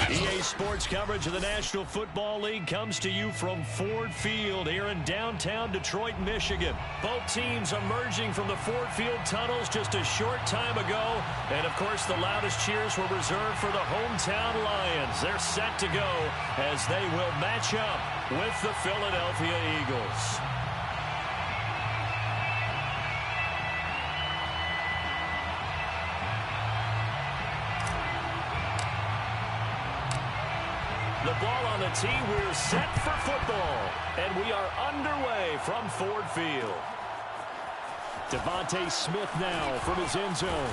EA Sports coverage of the National Football League comes to you from Ford Field here in downtown Detroit, Michigan. Both teams emerging from the Ford Field tunnels just a short time ago. And, of course, the loudest cheers were reserved for the hometown Lions. They're set to go as they will match up with the Philadelphia Eagles. The ball on the tee, we're set for football. And we are underway from Ford Field. Devontae Smith now from his end zone.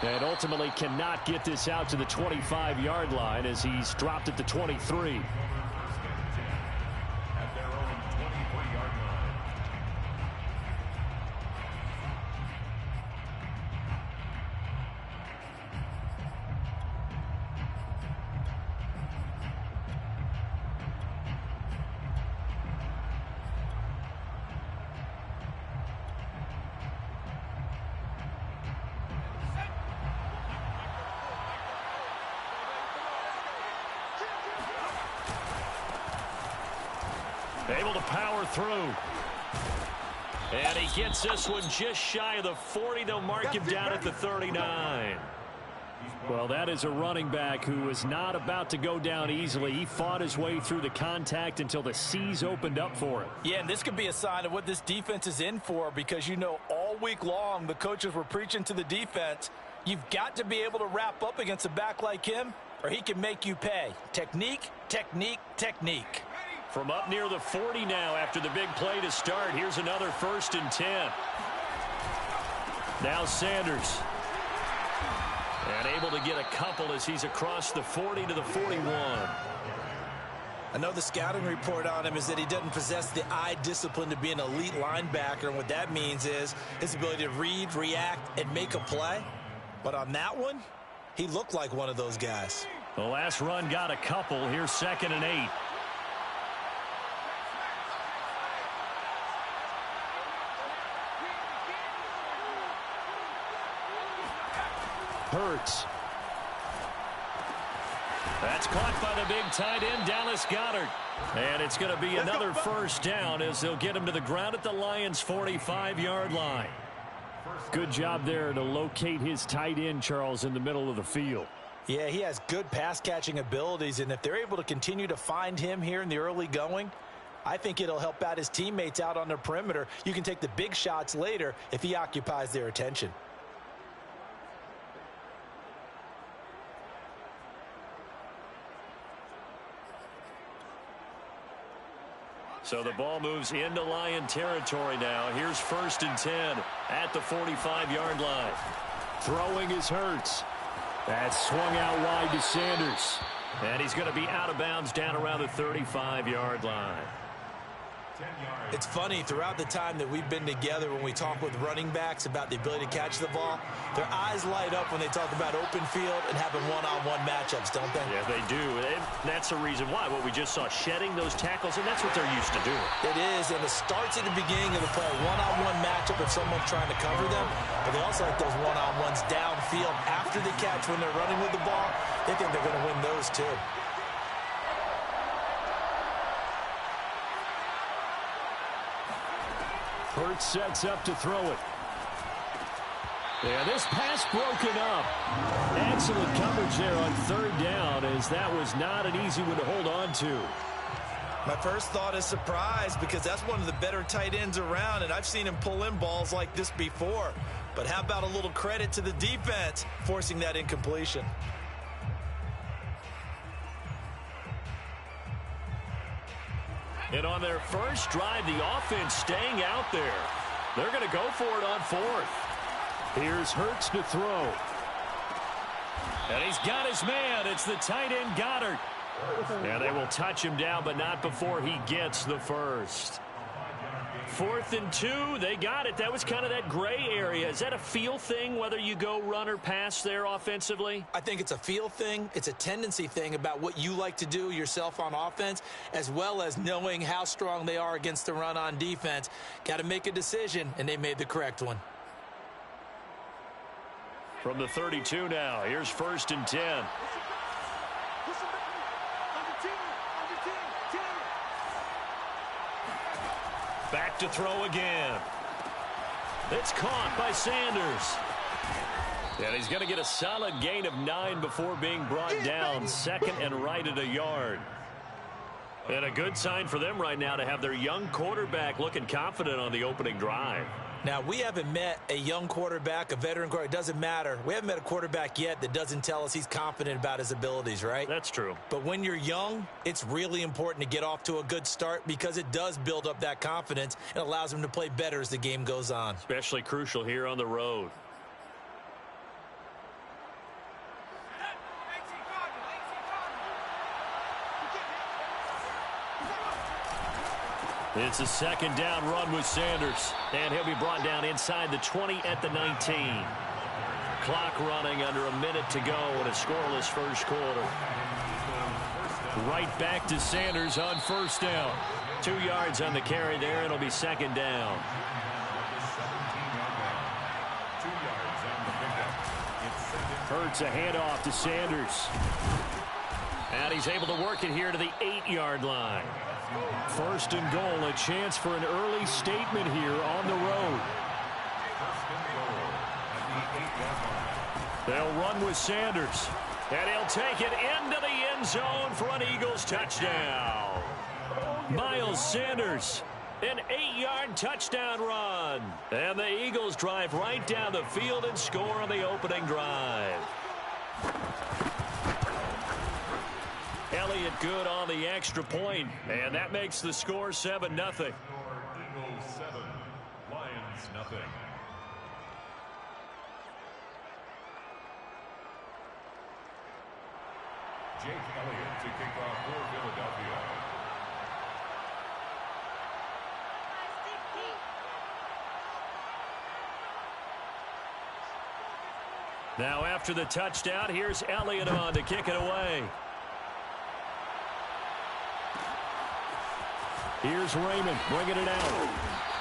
And ultimately cannot get this out to the 25-yard line as he's dropped at the 23. Able to power through. And he gets this one just shy of the 40. They'll mark him down at the 39. Well, that is a running back who is not about to go down easily. He fought his way through the contact until the seas opened up for him. Yeah, and this could be a sign of what this defense is in for, because you know all week long the coaches were preaching to the defense, you've got to be able to wrap up against a back like him or he can make you pay. Technique, technique, technique. From up near the 40 now after the big play to start. Here's another 1st and 10. Now Sanders. And able to get a couple as he's across the 40 to the 41. I know the scouting report on him is that he doesn't possess the eye discipline to be an elite linebacker. And what that means is his ability to read, react, and make a play. But on that one, he looked like one of those guys. The last run got a couple. Here's 2nd and 8. Hurts. That's caught by the big tight end, Dallas Goedert. And it's going to be another 1st down as they'll get him to the ground at the Lions' 45-yard line. Good job there to locate his tight end, Charles, in the middle of the field. Yeah, he has good pass-catching abilities, and if they're able to continue to find him here in the early going, I think it'll help out his teammates out on the perimeter. You can take the big shots later if he occupies their attention. So the ball moves into Lion territory now. Here's 1st and 10 at the 45-yard line. Throwing is Hurts. That's swung out wide to Sanders. And he's going to be out of bounds down around the 35-yard line. It's funny, throughout the time that we've been together, when we talk with running backs about the ability to catch the ball, their eyes light up when they talk about open field and having one-on-one matchups, don't they? Yeah, they do. And that's the reason why. What we just saw, shedding those tackles, and that's what they're used to doing. It is, and it starts at the beginning of the play. One-on-one matchup if someone's trying to cover them, but they also like those one-on-ones downfield after the catch when they're running with the ball. They think they're going to win those too. Hurts sets up to throw it. Yeah, this pass broken up. Excellent coverage there on 3rd down, as that was not an easy one to hold on to. My first thought is surprise, because that's one of the better tight ends around, and I've seen him pull in balls like this before. But how about a little credit to the defense forcing that incompletion? And on their first drive, the offense staying out there. They're going to go for it on fourth. Here's Hurts to throw. And he's got his man. It's the tight end Goddard. And they will touch him down, but not before he gets the first. 4th and 2, they got it. That was kind of that gray area. Is that a feel thing, whether you go run or pass there offensively? I think it's a feel thing. It's a tendency thing about what you like to do yourself on offense, as well as knowing how strong they are against the run on defense. Got to make a decision, and they made the correct one. From the 32 now, here's 1st and 10. Back to throw again. It's caught by Sanders. And he's going to get a solid gain of 9 before being brought down. 2nd and right at a yard. And a good sign for them right now to have their young quarterback looking confident on the opening drive. Now, we haven't met a young quarterback, a veteran quarterback. It doesn't matter. We haven't met a quarterback yet that doesn't tell us he's confident about his abilities, right? That's true. But when you're young, it's really important to get off to a good start because it does build up that confidence and allows him to play better as the game goes on. Especially crucial here on the road. It's a 2nd down run with Sanders. And he'll be brought down inside the 20 at the 19. Clock running under a minute to go in a scoreless first quarter. Right back to Sanders on 1st down. 2 yards on the carry there. It'll be 2nd down. Hurts a handoff to Sanders. And he's able to work it here to the 8-yard line. 1st and goal, a chance for an early statement here on the road. They'll run with Sanders. And he'll take it into the end zone for an Eagles touchdown. Miles Sanders, an 8-yard touchdown run. And the Eagles drive right down the field and score on the opening drive. Elliott good on the extra point, and that makes the score 7-0. Eagles 7, Lions nothing. Jake Elliott to kick off for Philadelphia. Now after the touchdown, here's Elliott on to kick it away. Here's Raymond bringing it out.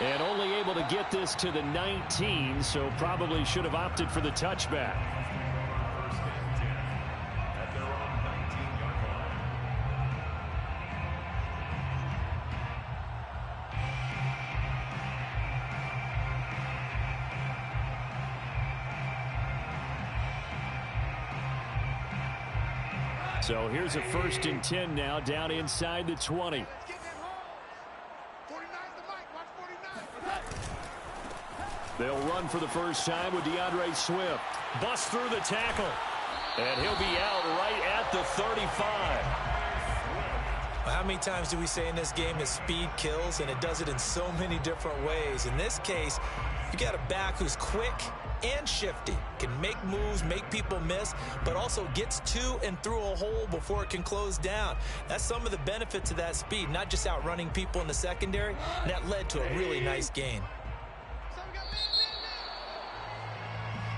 And only able to get this to the 19, so probably should have opted for the touchback. 1st and 10 at their own 19-yard line. So here's a 1st and 10 now down inside the 20. They'll run for the first time with DeAndre Swift. Busts through the tackle. And he'll be out right at the 35. Well, how many times do we say in this game that speed kills, and it does it in so many different ways. In this case, you got a back who's quick and shifty, can make moves, make people miss, but also gets to and through a hole before it can close down. That's some of the benefits of that speed, not just outrunning people in the secondary, and that led to a really nice gain.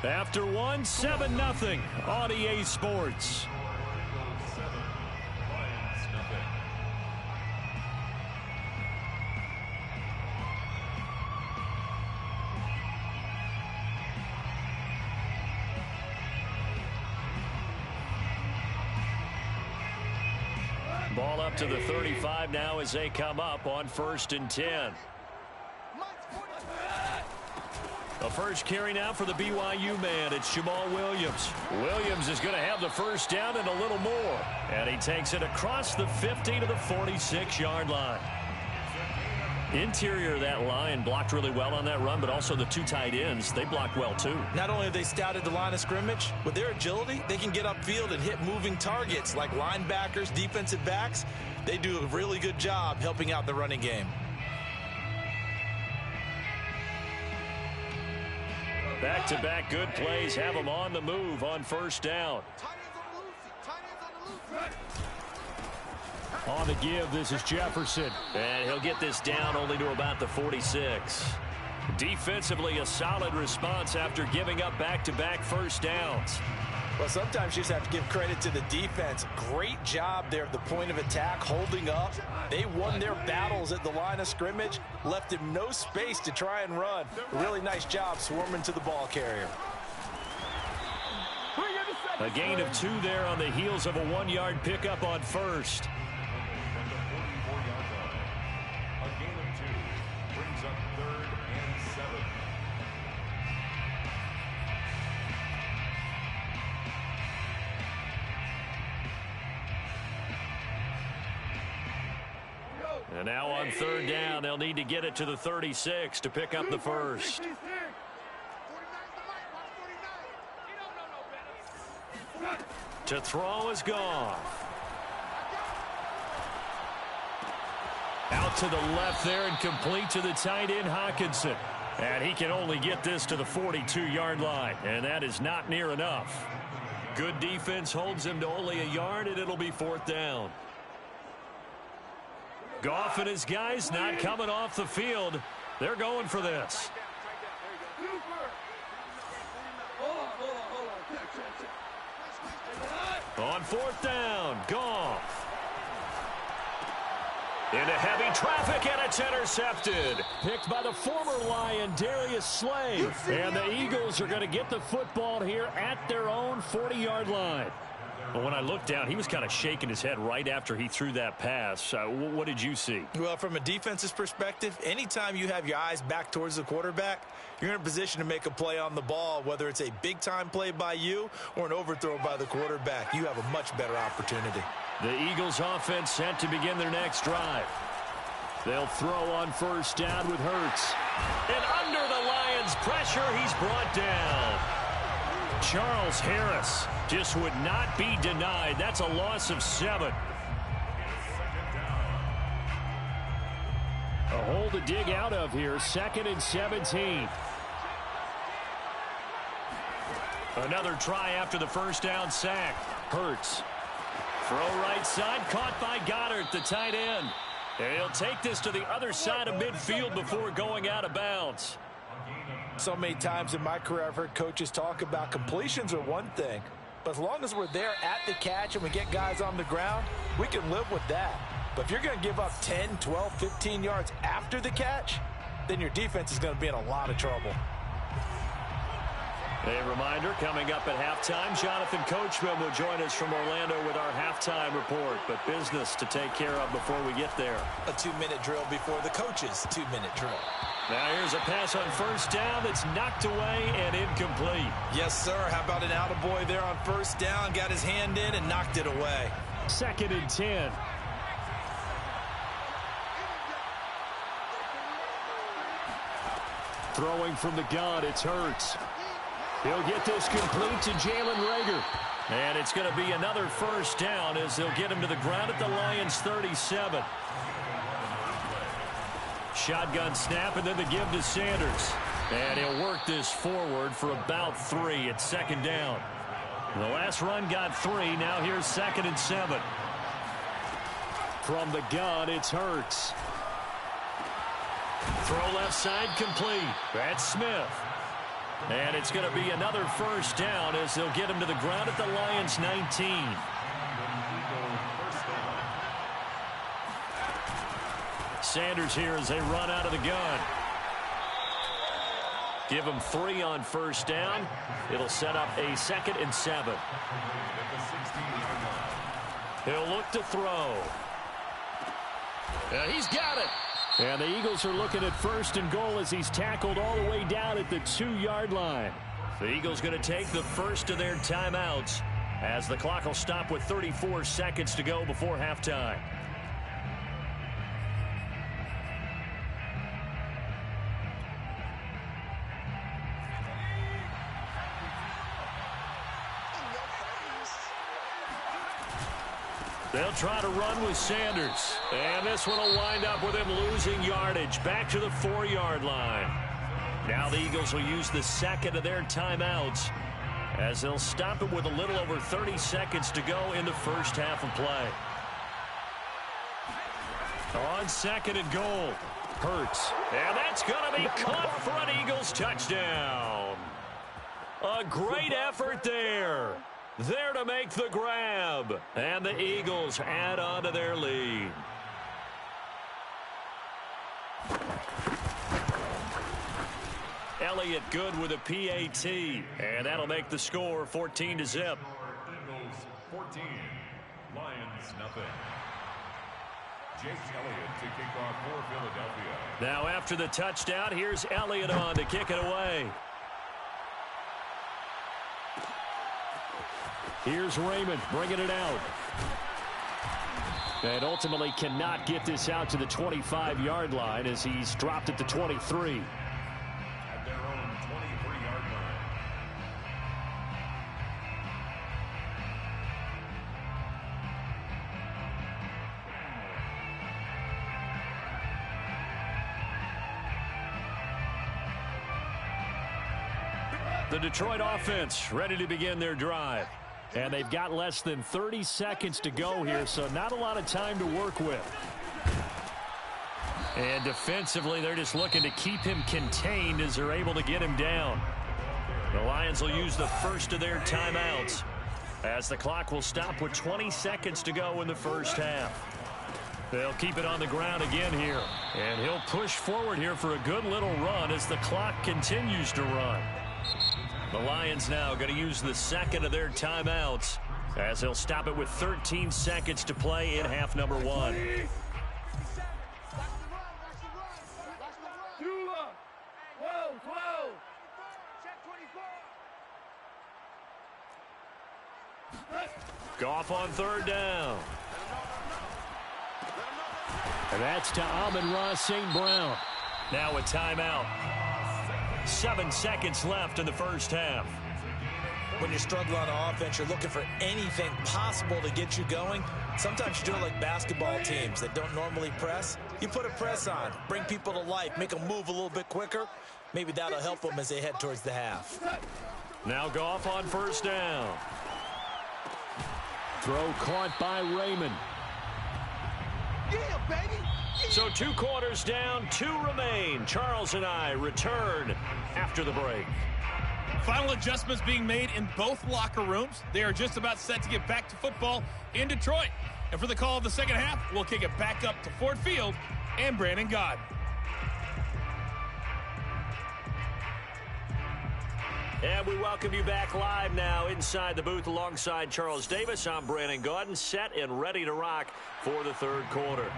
After 7-0 on EA Sports. Eagles 7, Lions nothing. Ball up to the 35 now as they come up on 1st and 10. The first carry now for the BYU man. It's Jamal Williams. Williams is going to have the first down and a little more. And he takes it across the 50 to the 46-yard line. Interior of that line blocked really well on that run, but also the two tight ends, they blocked well too. Not only have they scouted the line of scrimmage, with their agility, they can get upfield and hit moving targets like linebackers, defensive backs. They do a really good job helping out the running game. Back-to-back good plays have them on the move on first down. On the give, this is Jefferson. And he'll get this down only to about the 46. Defensively, a solid response after giving up back-to-back first downs. Well, sometimes you just have to give credit to the defense. Great job there at the point of attack, holding up. They won their battles at the line of scrimmage, left him no space to try and run. Really nice job swarming to the ball carrier. A gain of 2 there on the heels of a 1-yard pickup on first. A gain of 2 brings up 3rd and 7. And now on 3rd down, they'll need to get it to the 36 to pick up the first. To throw is gone. Out to the left there and complete to the tight end, Hawkinson. And he can only get this to the 42-yard line, and that is not near enough. Good defense holds him to only a yard, and it'll be 4th down. Goff and his guys not coming off the field. They're going for this. On 4th down, Goff. Into heavy traffic, and it's intercepted. Picked by the former Lion, Darius Slay. And the Eagles are going to get the football here at their own 40-yard line. But when I looked down, he was kind of shaking his head right after he threw that pass. What did you see? Well, from a defense's perspective, anytime you have your eyes back towards the quarterback, you're in a position to make a play on the ball, whether it's a big-time play by you or an overthrow by the quarterback. You have a much better opportunity. The Eagles offense set to begin their next drive. They'll throw on first down with Hurts. And under the Lions' pressure, he's brought down. Charles Harris just would not be denied. That's a loss of 7. A hole to dig out of here. 2nd and 17. Another try after the first down sack. Hurts. Throw right side, caught by Goddard, the tight end. And he'll take this to the other side of midfield before going out of bounds. So many times in my career, I've heard coaches talk about completions are one thing. But as long as we're there at the catch and we get guys on the ground, we can live with that. But if you're going to give up 10, 12, 15 yards after the catch, then your defense is going to be in a lot of trouble. A reminder, coming up at halftime, Jonathan Coachman will join us from Orlando with our halftime report. But business to take care of before we get there. A 2-minute drill before the coach's 2-minute drill. Now here's a pass on first down that's knocked away and incomplete. Yes, sir. How about an attaboy there on first down? Got his hand in and knocked it away. 2nd and 10. Throwing from the gun, it's Hurts. He'll get this complete to Jalen Reagor. And it's going to be another first down as they'll get him to the ground at the Lions' 37. Shotgun snap and then the give to Sanders. And he'll work this forward for about 3. It's 2nd down. The last run got 3. Now here's 2nd and 7. From the gun, it's Hurts. Throw left side complete. That's Smith. And it's going to be another first down as they'll get him to the ground at the Lions' 19. Sanders here as they run out of the gun. Give him 3 on first down. It'll set up a 2nd and 7. He'll look to throw. He's got it. And the Eagles are looking at 1st and goal as he's tackled all the way down at the 2-yard line. The Eagles going to take the first of their timeouts as the clock will stop with 34 seconds to go before halftime. They'll try to run with Sanders. And this one will wind up with him losing yardage back to the 4-yard line. Now the Eagles will use the second of their timeouts as they'll stop it with a little over 30 seconds to go in the first half of play. On 2nd and goal, Hurts. And that's going to be caught for an Eagles touchdown. A great effort there. There to make the grab. And the Eagles add on to their lead. Elliott good with a PAT. And that'll make the score 14-0. Eagles 14, Lions nothing. Jake Elliott to kick off for Philadelphia. Now after the touchdown, here's Elliott on to kick it away. Here's Raymond bringing it out. And ultimately cannot get this out to the 25-yard line as he's dropped at the 23. At their own 23-yard line. The Detroit offense ready to begin their drive. And they've got less than 30 seconds to go here, so not a lot of time to work with. And defensively, they're just looking to keep him contained as they're able to get him down. The Lions will use the first of their timeouts as the clock will stop with 20 seconds to go in the first half. They'll keep it on the ground again here. And he'll push forward here for a good little run as the clock continues to run. The Lions now going to use the second of their timeouts as they'll stop it with 13 seconds to play in half number 1. Goff on 3rd down. And that's to Amon-Ra St. Brown. Now a timeout. 7 seconds left in the first half. When you're struggling on offense, you're looking for anything possible to get you going. Sometimes you do it like basketball teams that don't normally press. You put a press on, bring people to life, make them move a little bit quicker. Maybe that'll help them as they head towards the half. Now Goff on 1st down. Throw caught by Raymond. Yeah, baby. So 2 quarters down, 2 remain. Charles and I return after the break. Final adjustments being made in both locker rooms. They are just about set to get back to football in Detroit. And for the call of the second half, we'll kick it back up to Ford Field and Brandon Gaudin. And we welcome you back live now inside the booth alongside Charles Davis. I'm Brandon Gaudin, set and ready to rock for the 3rd quarter.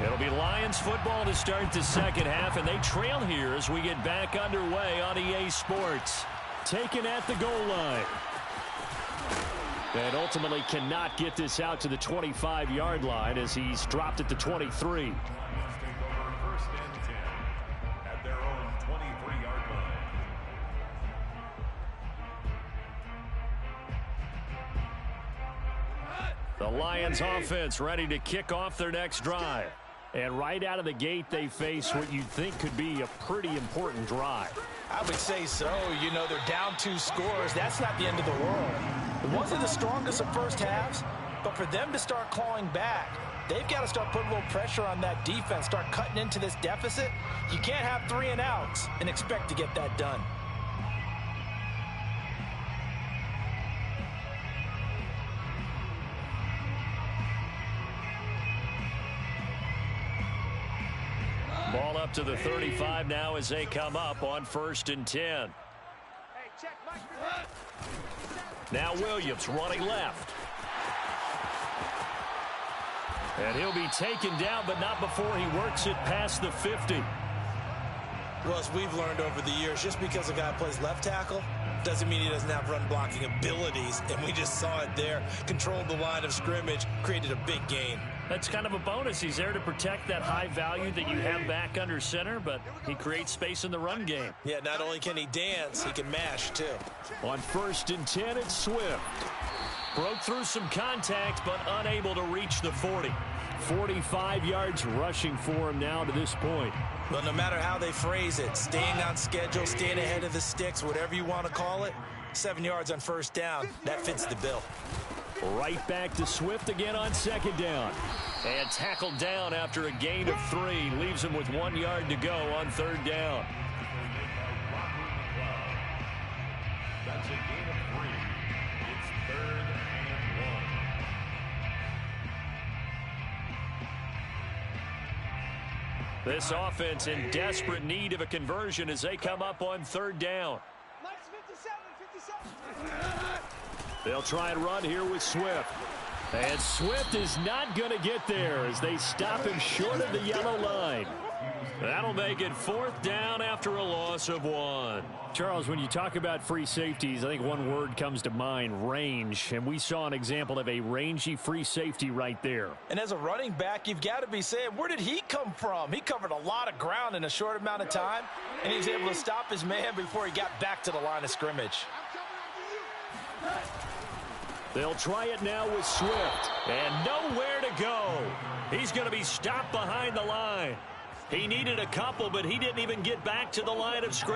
It'll be Lions football to start the second half, and they trail here as we get back underway on EA Sports. Taken at the goal line. And ultimately cannot get this out to the 25-yard line as he's dropped at the 23. Take over 1st and 10 at their own 23-yard line. The Lions offense ready to kick off their next drive. And right out of the gate, they face what you'd think could be a pretty important drive. I would say so. You know, they're down 2 scores. That's not the end of the world. It wasn't the strongest of first halves, but for them to start clawing back, they've got to start putting a little pressure on that defense, start cutting into this deficit. You can't have 3 and outs and expect to get that done. Ball up to the 35 now as they come up on 1st and 10. Now Williams running left. And he'll be taken down, but not before he works it past the 50. Well, as we've learned over the years, just because a guy plays left tackle doesn't mean he doesn't have run blocking abilities. And we just saw it there. Controlled the line of scrimmage, created a big gain. That's kind of a bonus. He's there to protect that high value that you have back under center, but he creates space in the run game. Yeah, not only can he dance, he can mash too. On 1st and 10, it's Swift. Broke through some contact, but unable to reach the 40. 45 yards rushing for him now to this point. But no matter how they phrase it, staying on schedule, staying ahead of the sticks, whatever you want to call it, 7 yards on first down, that fits the bill. Right back to Swift again on second down. And tackled down after a gain of 3. Leaves him with 1 yard to go on third down. That's a gain of 3. It's 3rd and 1. This offense in desperate need of a conversion as they come up on third down. They'll try and run here with Swift. And Swift is not going to get there as they stop him short of the yellow line. That'll make it 4th down after a loss of 1. Charles, when you talk about free safeties, I think one word comes to mind, range. And we saw an example of a rangy free safety right there. And as a running back, you've got to be saying, where did he come from? He covered a lot of ground in a short amount of time, and he was able to stop his man before he got back to the line of scrimmage. They'll try it now with Swift. And nowhere to go. He's going to be stopped behind the line. He needed a couple, but he didn't even get back to the line of scrimmage.